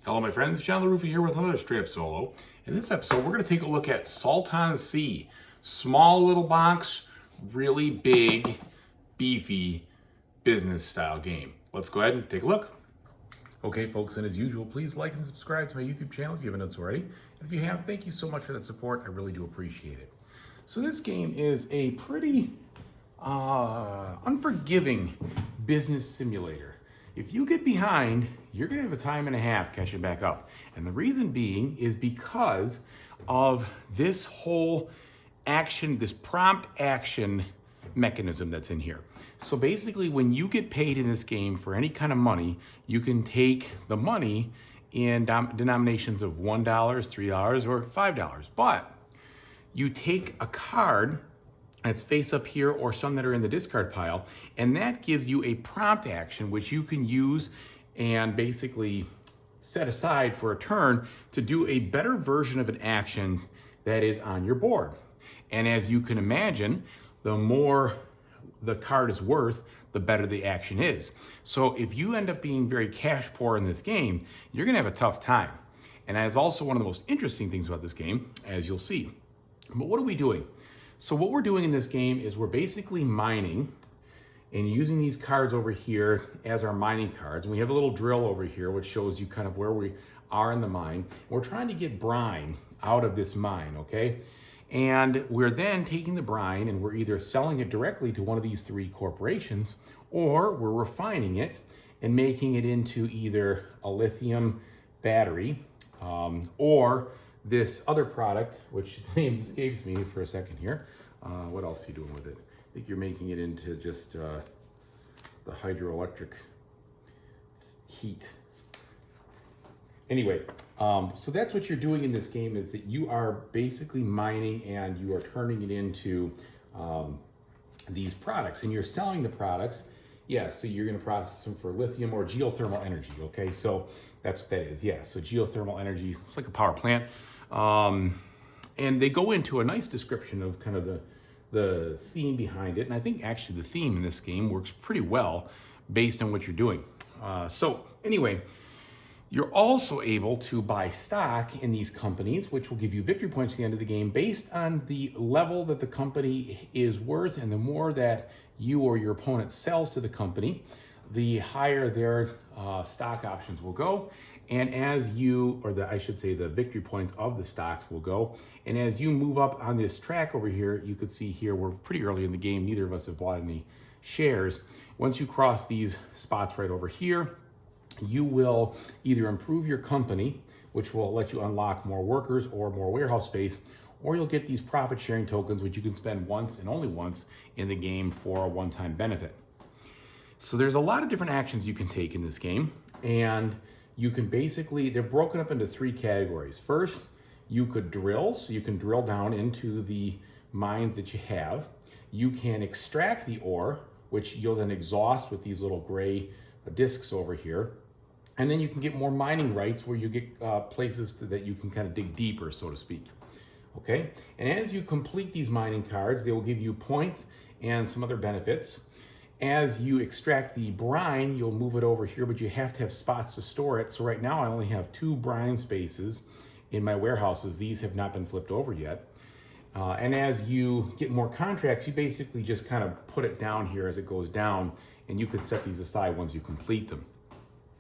Hello my friends, John LaRuffa here with another straight up solo. In this episode, we're going to take a look at Salton Sea. Small little box, really big, beefy business style game. Let's go ahead and take a look. Okay folks, and as usual, please like and subscribe to my YouTube channel if you haven't done so already. And if you have, thank you so much for that support. I really do appreciate it. So this game is a pretty unforgiving business simulator. If you get behind, you're gonna have a time and a half catching back up. And the reason being is because of this whole action, this prompt action mechanism that's in here. So basically when you get paid in this game for any kind of money, you can take the money in denominations of $1, $3, or $5. But you take a card that's face up here or some that are in the discard pile, and that gives you a prompt action which you can use and basically set aside for a turn to do a better version of an action that is on your board. And as you can imagine, the more the card is worth, the better the action is. So if you end up being very cash poor in this game, you're gonna have a tough time. And that is also one of the most interesting things about this game, as you'll see. But what are we doing? So what we're doing in this game is we're basically mining and using these cards over here as our mining cards. And we have a little drill over here which shows you kind of where we are in the mine. We're trying to get brine out of this mine, okay? And we're then taking the brine and we're either selling it directly to one of these three corporations, or we're refining it and making it into either a lithium battery or this other product, which the name escapes me for a second here. What else are you doing with it? I think you're making it into just the hydroelectric heat. Anyway, so that's what you're doing in this game, is that you are basically mining and you are turning it into these products, and you're selling the products. Yeah, so you're gonna process them for lithium or geothermal energy, okay? So that's what that is, yeah. So geothermal energy, it's like a power plant. And they go into a nice description of kind of the theme behind it. And I think actually the theme in this game works pretty well based on what you're doing. So anyway, you're also able to buy stock in these companies, which will give you victory points at the end of the game based on the level that the company is worth. And the more that you or your opponent sells to the company, the higher their stock options will go. And as you, or I should say the victory points of the stocks will go. And as you move up on this track over here, you could see here, we're pretty early in the game. Neither of us have bought any shares. Once you cross these spots right over here, you will either improve your company, which will let you unlock more workers or more warehouse space, or you'll get these profit sharing tokens, which you can spend once and only once in the game for a one-time benefit. So there's a lot of different actions you can take in this game, and you can basically, they're broken up into three categories. First, you could drill, so you can drill down into the mines that you have. You can extract the ore, which you'll then exhaust with these little gray discs over here. And then you can get more mining rights where you get places that you can kind of dig deeper, so to speak. Okay, and as you complete these mining cards, they will give you points and some other benefits. As you extract the brine, you'll move it over here, but you have to have spots to store it. So right now I only have 2 brine spaces in my warehouses. These have not been flipped over yet. And as you get more contracts, you basically just kind of put it down here as it goes down, and you can set these aside once you complete them.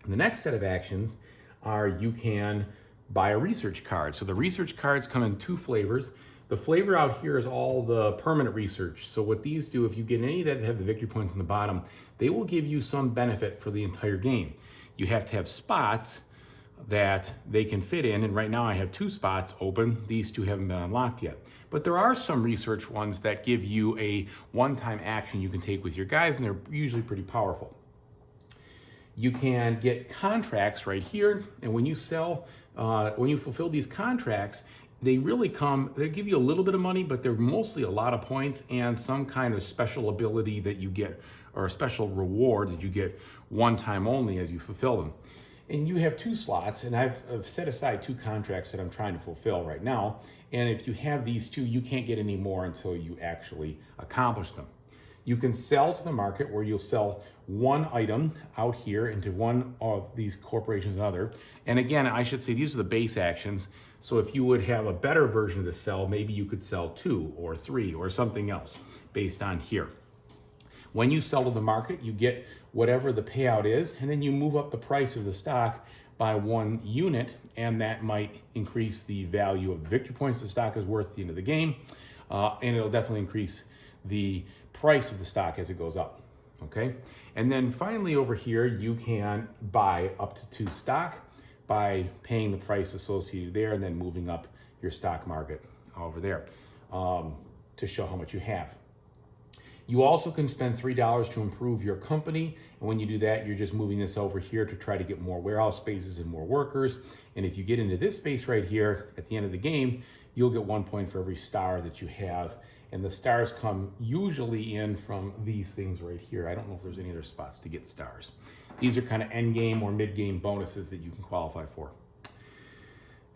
And the next set of actions are you can buy a research card. So the research cards come in 2 flavors. The flavor out here is all the permanent research. So what these do, if you get any that have the victory points on the bottom, they will give you some benefit for the entire game. You have to have spots that they can fit in, and right now I have 2 spots open. These 2 haven't been unlocked yet. But there are some research ones that give you a one-time action you can take with your guys, and they're usually pretty powerful. You can get contracts right here, and when you sell, when you fulfill these contracts, they give you a little bit of money, but they're mostly a lot of points and some kind of special ability that you get, or a special reward that you get one time only as you fulfill them. And you have 2 slots, and I've set aside 2 contracts that I'm trying to fulfill right now. And if you have these 2, you can't get any more until you actually accomplish them. You can sell to the market where you'll sell one item out here into one of these corporations and other. And again, I should say these are the base actions. So if you would have a better version of the sell, maybe you could sell 2 or 3 or something else based on here. When you sell to the market, you get whatever the payout is, and then you move up the price of the stock by 1 unit, and that might increase the value of the victory points the stock is worth at the end of the game, and it'll definitely increase the price of the stock as it goes up, okay? And then finally over here, you can buy up to 2 stock by paying the price associated there and then moving up your stock market over there to show how much you have. You also can spend $3 to improve your company. And when you do that, you're just moving this over here to try to get more warehouse spaces and more workers. And if you get into this space right here, at the end of the game, you'll get 1 point for every star that you have. And the stars come usually in from these things right here. I don't know if there's any other spots to get stars. These are kind of end game or mid game bonuses that you can qualify for.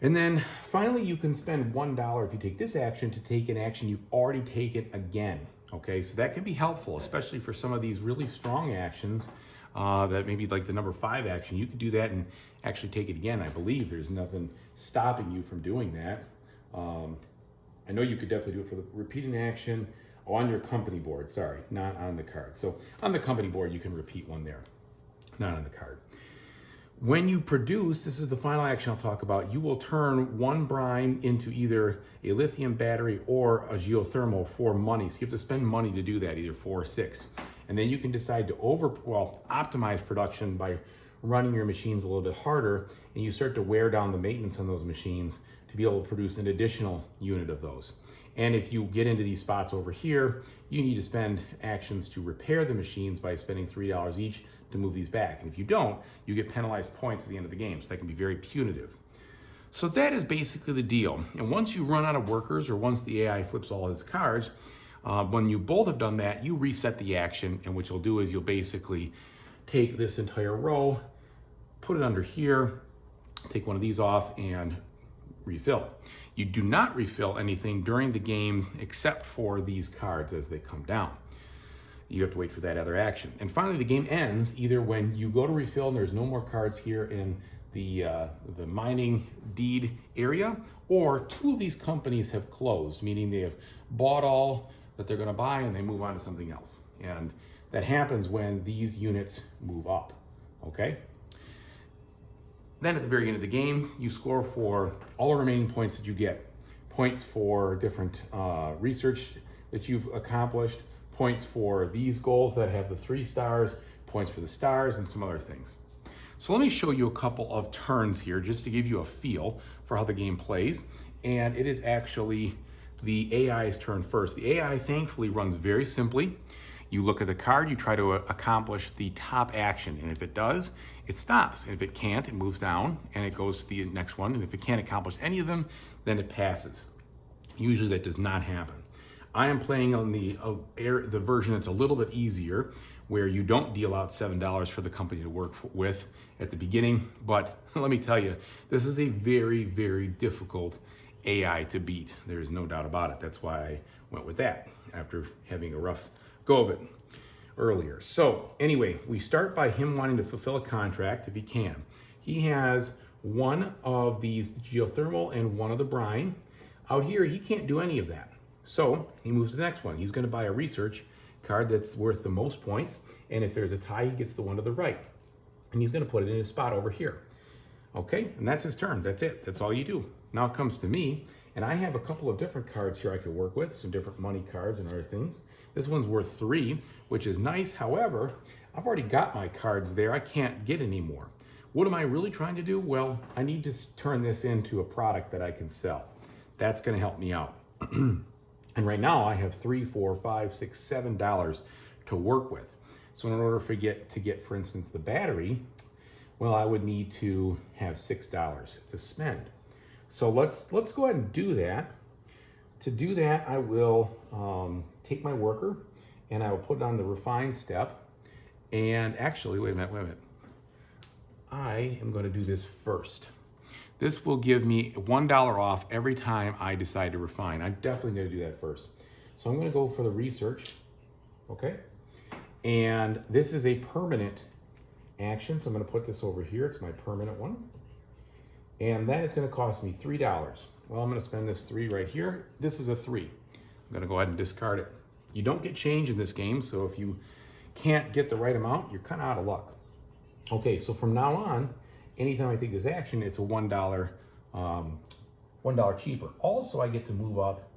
And then finally, you can spend $1 if you take this action to take an action you've already taken again. Okay, so that can be helpful, especially for some of these really strong actions that maybe like the number 5 action. You could do that and actually take it again. I believe there's nothing stopping you from doing that. I know you could definitely do it for the repeating action on your company board. Sorry, not on the card. So on the company board, you can repeat one there, not on the card. When you produce, this is the final action I'll talk about, you will turn 1 brine into either a lithium battery or a geothermal for money. So you have to spend money to do that, either 4 or 6. And then you can decide to optimize production by running your machines a little bit harder, and you start to wear down the maintenance on those machines to be able to produce an additional unit of those. And if you get into these spots over here, you need to spend actions to repair the machines by spending $3 each to move these back. And if you don't, you get penalized points at the end of the game. So that can be very punitive. So that is basically the deal. And once you run out of workers, or once the AI flips all his cards, when you both have done that, you reset the action. And what you'll do is you'll basically take this entire row, put it under here, take one of these off, and refill. You do not refill anything during the game except for these cards as they come down. You have to wait for that other action. And finally, the game ends either when you go to refill and there's no more cards here in the mining deed area, or 2 of these companies have closed, meaning they have bought all that they're going to buy and they move on to something else. And that happens when these units move up, okay? Then at the very end of the game, you score for all the remaining points that you get. Points for different research that you've accomplished, points for these goals that have the 3 stars, points for the stars, and some other things. So let me show you a couple of turns here just to give you a feel for how the game plays. And it is actually the AI's turn first. The AI thankfully runs very simply. You look at the card, you try to accomplish the top action, and if it does, it stops. And if it can't, it moves down and it goes to the next one. And if it can't accomplish any of them, then it passes. Usually that does not happen. I am playing on the version that's a little bit easier, where you don't deal out $7 for the company to work with at the beginning. But let me tell you, this is a very, very difficult AI to beat. There is no doubt about it. That's why I went with that after having a rough go of it earlier. So anyway, we start by him wanting to fulfill a contract if he can. He has 1 of these geothermal and 1 of the brine. Out here, he can't do any of that. So he moves to the next one. He's going to buy a research card that's worth the most points. And if there's a tie, he gets the one to the right. And he's going to put it in his spot over here. Okay, and that's his turn. That's it. That's all you do. Now it comes to me, and I have a couple of different cards here I could work with, some different money cards and other things. This one's worth 3, which is nice. However, I've already got my cards there. I can't get any more. What am I really trying to do? Well, I need to turn this into a product that I can sell. That's going to help me out. And right now I have $3, $4, $5, $6, $7 to work with. So in order to get, for instance, the battery, well, I would need to have $6 to spend. So let's go ahead and do that. To do that, I will take my worker and I will put it on the refine step. And actually, wait a minute. I am going to do this first. This will give me $1 off every time I decide to refine. I'm definitely going to do that first. So I'm going to go for the research okay? And this is a permanent action, so I'm gonna put this over here. It's my permanent one. And that is gonna cost me $3. Well, I'm gonna spend this 3 right here. This is a 3. I'm gonna go ahead and discard it. You don't get change in this game, so if you can't get the right amount, you're kind of out of luck. Okay, so from now on, anytime I take this action, it's a $1 cheaper. Also, I get to move up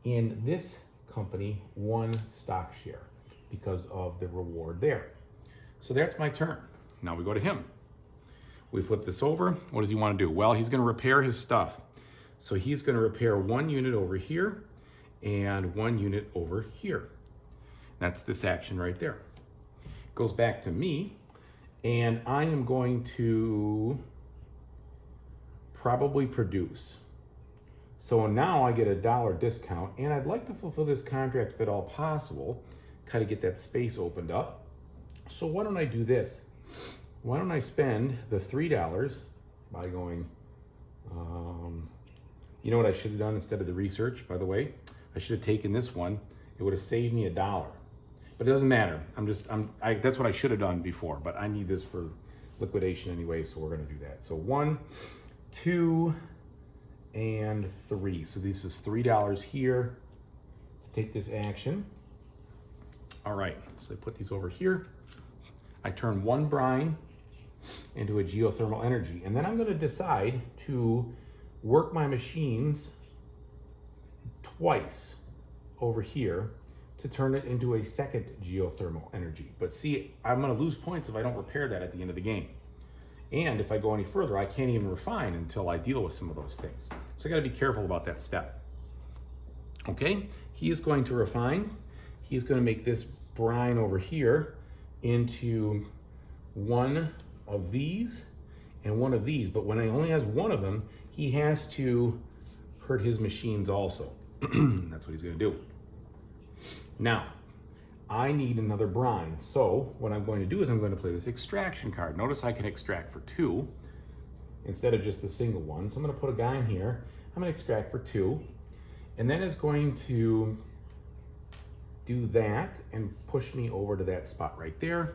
in this company 1 stock share because of the reward there. So that's my turn. Now we go to him. We flip this over. What does he want to do? Well, he's going to repair his stuff. So he's going to repair 1 unit over here and 1 unit over here. That's this action right there. Goes back to me, and I am going to probably produce. So now I get a $1 discount, and I'd like to fulfill this contract if at all possible, kind of get that space opened up. So why don't I do this? Why don't I spend the $3 by going, you know what I should have done instead of the research, by the way? I should have taken this one. It would have saved me $1. But it doesn't matter. That's what I should have done before, but I need this for liquidation anyway, so we're gonna do that. So 1, 2, and 3. So this is $3 here to take this action. All right, so I put these over here. I turn 1 brine into a geothermal energy, and then I'm gonna decide to work my machines twice over here to turn it into a second geothermal energy. But see, I'm gonna lose points if I don't repair that at the end of the game. And if I go any further, I can't even refine until I deal with some of those things. So I gotta be careful about that step. Okay, he is going to refine. He's gonna make this brine over here into 1 of these and 1 of these. But when he only has 1 of them, he has to hurt his machines also. That's what he's gonna do. Now, I need another brine. So what I'm going to do is I'm going to play this extraction card. Notice I can extract for 2 instead of just the single one. So I'm going to put a guy in here. I'm going to extract for 2. And then it's going to do that and push me over to that spot right there.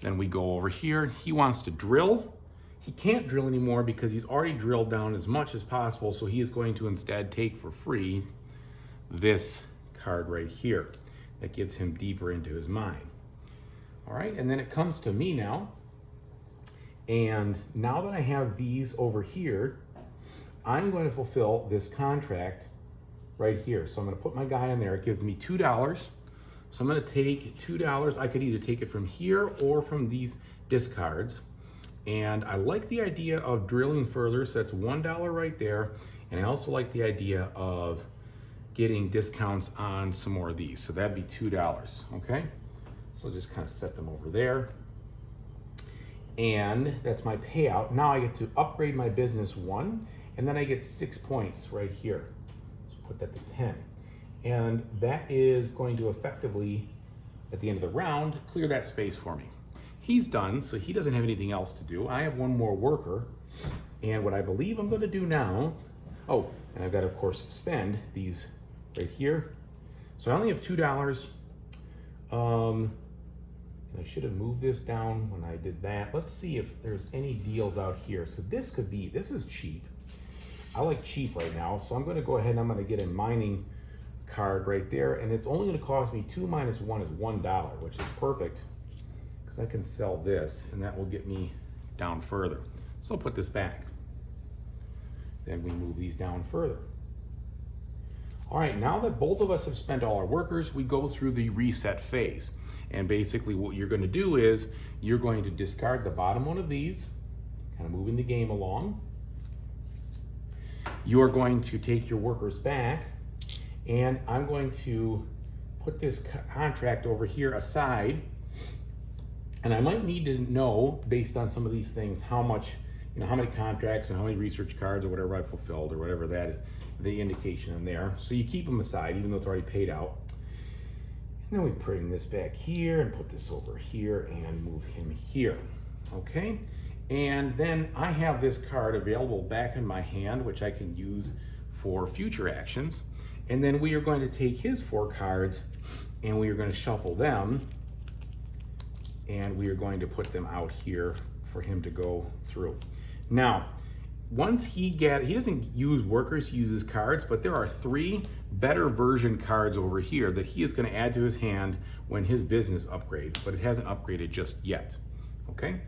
Then we go over here. He wants to drill. He can't drill anymore because he's already drilled down as much as possible. So he is going to instead take for free this card right here. That gets him deeper into his mine. All right, and then it comes to me now. And now that I have these over here, I'm going to fulfill this contract right here. So I'm going to put my guy in there. It gives me $2. So I'm going to take $2. I could either take it from here or from these discards. And I like the idea of drilling further. So that's $1 right there. And I also like the idea of getting discounts on some more of these. So that'd be $2, okay? So just kind of set them over there. And that's my payout. Now I get to upgrade my business 1, and then I get 6 points right here. So put that to 10. And that is going to effectively, at the end of the round, clear that space for me. He's done, so he doesn't have anything else to do. I have 1 more worker. And what I believe I'm gonna do now, oh, and I've got to, of course, spend these right here. So I only have $2. And I should have moved this down when I did that. Let's see if there's any deals out here. So this could be, this is cheap. I like cheap right now. So I'm going to go ahead and I'm going to get a mining card right there. And it's only going to cost me 2 minus 1 is $1, which is perfect because I can sell this and that will get me down further. So I'll put this back. Then we move these down further. All right, now that both of us have spent all our workers, we go through the reset phase. And basically what you're gonna do is you're going to discard the bottom one of these, kind of moving the game along. You're going to take your workers back, and I'm going to put this contract over here aside. And I might need to know, based on some of these things, how much, how many contracts and how many research cards or whatever I fulfilled or whatever that is. The indication in there. So you keep them aside even though it's already paid out. And then we bring this back here and put this over here and move him here. Okay, and then I have this card available back in my hand, which I can use for future actions. And then we are going to take his 4 cards and we are going to shuffle them, and we are going to put them out here for him to go through. Now, once he doesn't use workers, he uses cards, but there are 3 better version cards over here that he is going to add to his hand when his business upgrades, but it hasn't upgraded just yet, okay?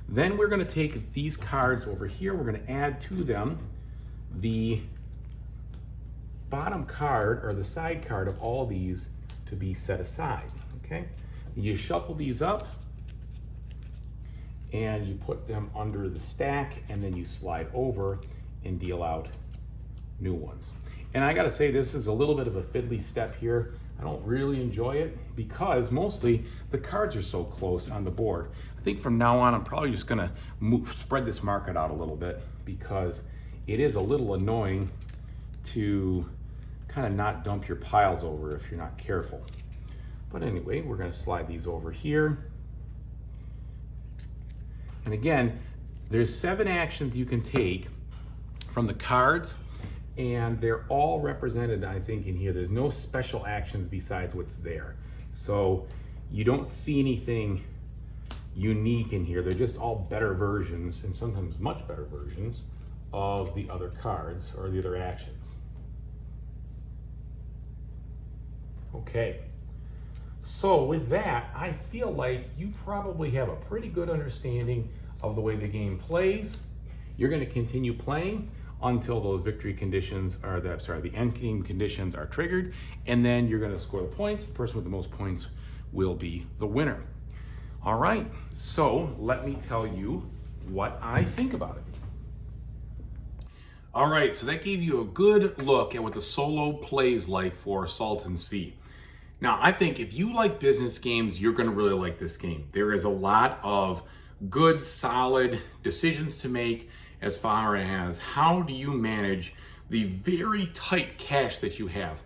Then we're going to take these cards over here, we're going to add to them the bottom card or the side card of all these to be set aside, okay? You shuffle these up and you put them under the stack, and then you slide over and deal out new ones. And I gotta say, this is a little bit of a fiddly step here. I don't really enjoy it because mostly the cards are so close on the board. I think from now on, I'm probably just gonna spread this market out a little bit because it is a little annoying to kind of not dump your piles over if you're not careful. But anyway, we're gonna slide these over here. And again, there's 7 actions you can take from the cards, and they're all represented, I think, in here. There's no special actions besides what's there. So you don't see anything unique in here. They're just all better versions, and sometimes much better versions, of the other cards or the other actions. Okay. So with that, I feel like you probably have a pretty good understanding of the way the game plays. You're going to continue playing until those victory conditions are, the end game conditions are triggered, and then you're going to score the points. The person with the most points will be the winner. All right, so let me tell you what I think about it. All right, so that gave you a good look at what the solo plays like for Salton C. Now, I think if you like business games, you're going to really like this game. There is a lot of good, solid decisions to make as far as how do you manage the very tight cash that you have.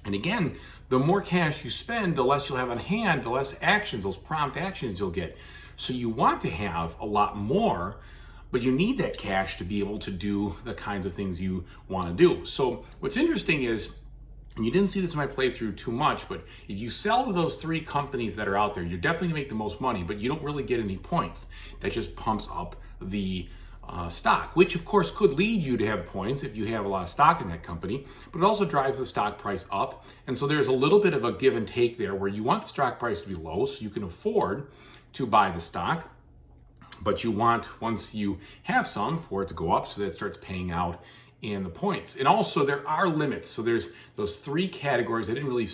And again, the more cash you spend, the less you'll have on hand, the less actions, those prompt actions you'll get. So you want to have a lot more, but you need that cash to be able to do the kinds of things you want to do. So what's interesting is, and you didn't see this in my playthrough too much, but if you sell to those 3 companies that are out there, you're definitely gonna make the most money, but you don't really get any points. That just pumps up the stock, which of course could lead you to have points if you have a lot of stock in that company, but it also drives the stock price up. And so there's a little bit of a give and take there where you want the stock price to be low so you can afford to buy the stock, but you want, once you have some, for it to go up so that it starts paying out in the points. And also there are limits. So there's those 3 categories. I didn't really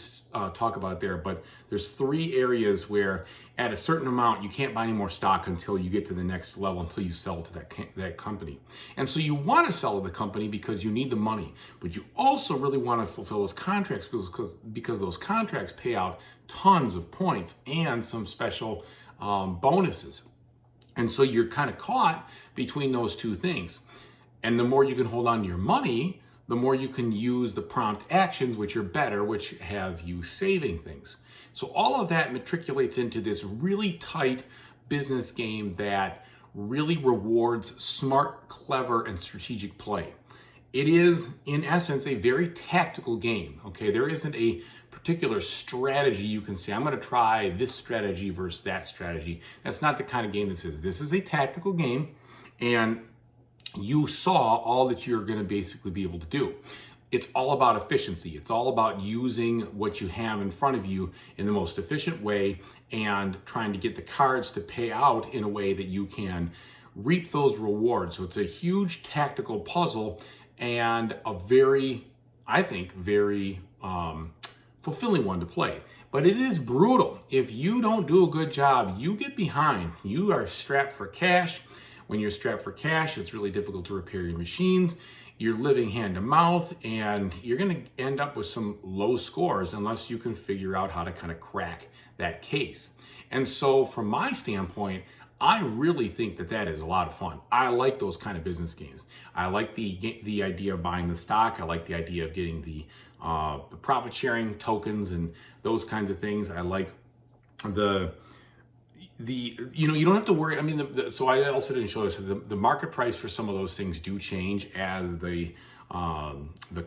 talk about there, but there's 3 areas where at a certain amount, you can't buy any more stock until you get to the next level, until you sell to that company. And so you want to sell to the company because you need the money, but you also really want to fulfill those contracts because those contracts pay out tons of points and some special bonuses. And so you're kind of caught between those 2 things. And the more you can hold on to your money, the more you can use the prompt actions, which are better, which have you saving things. So all of that matriculates into this really tight business game that really rewards smart, clever, and strategic play. It is, in essence, a very tactical game, okay? There isn't a particular strategy you can say, I'm gonna try this strategy versus that strategy. That's not the kind of game this is. This is a tactical game, and you saw all that you're going to basically be able to do. It's all about efficiency. It's all about using what you have in front of you in the most efficient way and trying to get the cards to pay out in a way that you can reap those rewards. So it's a huge tactical puzzle and a very, I think, very fulfilling one to play. But it is brutal. If you don't do a good job, you get behind. You are strapped for cash. When you're strapped for cash, it's really difficult to repair your machines. You're living hand to mouth, and you're going to end up with some low scores unless you can figure out how to kind of crack that case. And so from my standpoint, I really think that that is a lot of fun. I like those kind of business games. I like the idea of buying the stock. I like the idea of getting the profit sharing tokens and those kinds of things. I like you don't have to worry. I mean, so I also didn't show this. So the market price for some of those things do change as the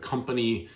company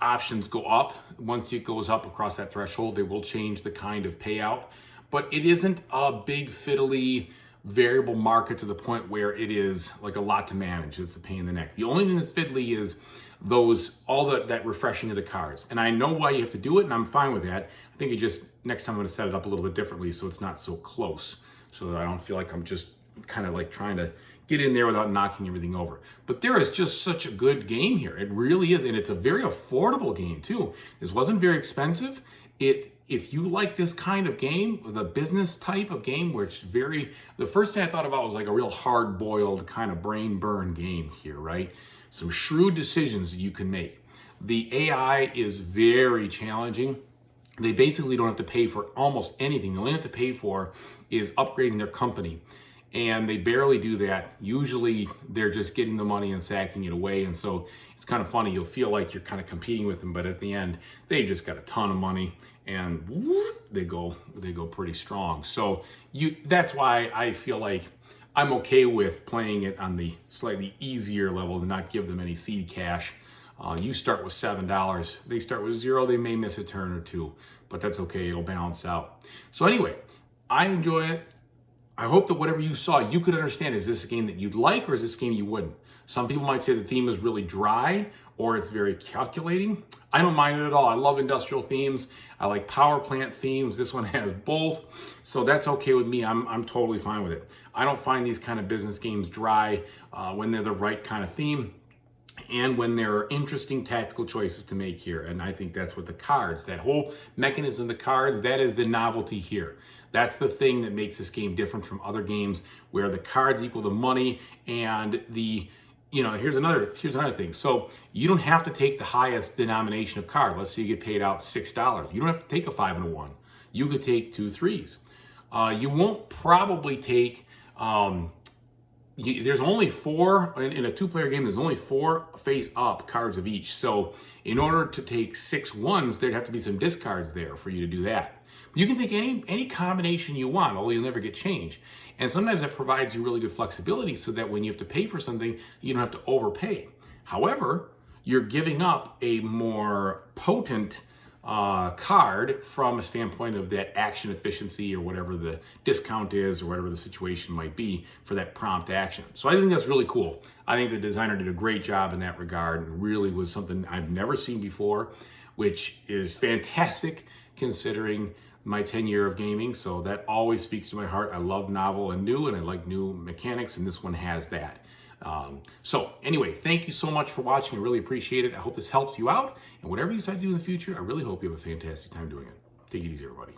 options go up. Once it goes up across that threshold, they will change the kind of payout. But it isn't a big fiddly variable market to the point where it is like a lot to manage. It's a pain in the neck. The only thing that's fiddly is that refreshing of the cards. And I know why you have to do it, and I'm fine with that. I think next time I'm going to set it up a little bit differently so it's not so close, so that I don't feel like I'm just kind of like trying to get in there without knocking everything over. But there is just such a good game here. It really is, and it's a very affordable game too. This wasn't very expensive. If you like this kind of game, the business type of game, where it's the first thing I thought about was like a real hard-boiled kind of brain burn game here, right? Some shrewd decisions that you can make. The AI is very challenging. They basically don't have to pay for almost anything. The only have to pay for is upgrading their company. And they barely do that. Usually they're just getting the money and sacking it away. And so it's kind of funny. You'll feel like you're kind of competing with them, but at the end, they just got a ton of money and they go pretty strong. So that's why I feel like I'm okay with playing it on the slightly easier level to not give them any seed cash. You start with $7. They start with 0. They may miss a turn or two, but that's okay. It'll balance out. So anyway, I enjoy it. I hope that whatever you saw, you could understand, is this a game that you'd like or is this a game you wouldn't? Some people might say the theme is really dry or it's very calculating. I don't mind it at all. I love industrial themes. I like power plant themes. This one has both. So that's okay with me. I'm totally fine with it. I don't find these kind of business games dry when they're the right kind of theme and when there are interesting tactical choices to make here. And I think that's what the cards, that whole mechanism of the cards, that is the novelty here. That's the thing that makes this game different from other games where the cards equal the money and here's another thing. So you don't have to take the highest denomination of card. Let's say you get paid out $6. You don't have to take a 5 and a 1. You could take 2 3s. You won't probably take, there's only 4, in a 2-player game, there's only 4 face-up cards of each. So in order to take 6 1s, there'd have to be some discards there for you to do that. But you can take any combination you want, although you'll never get change. And sometimes that provides you really good flexibility so that when you have to pay for something, you don't have to overpay. However, you're giving up a more potent card from a standpoint of that action efficiency or whatever the discount is or whatever the situation might be for that prompt action. So I think that's really cool. I think the designer did a great job in that regard and really was something I've never seen before, which is fantastic considering my 10 year of gaming. So that always speaks to my heart. I love novel and new, and I like new mechanics, and this one has that. So anyway, thank you so much for watching. I really appreciate it. I hope this helps you out. And whatever you decide to do in the future, I really hope you have a fantastic time doing it. Take it easy, everybody.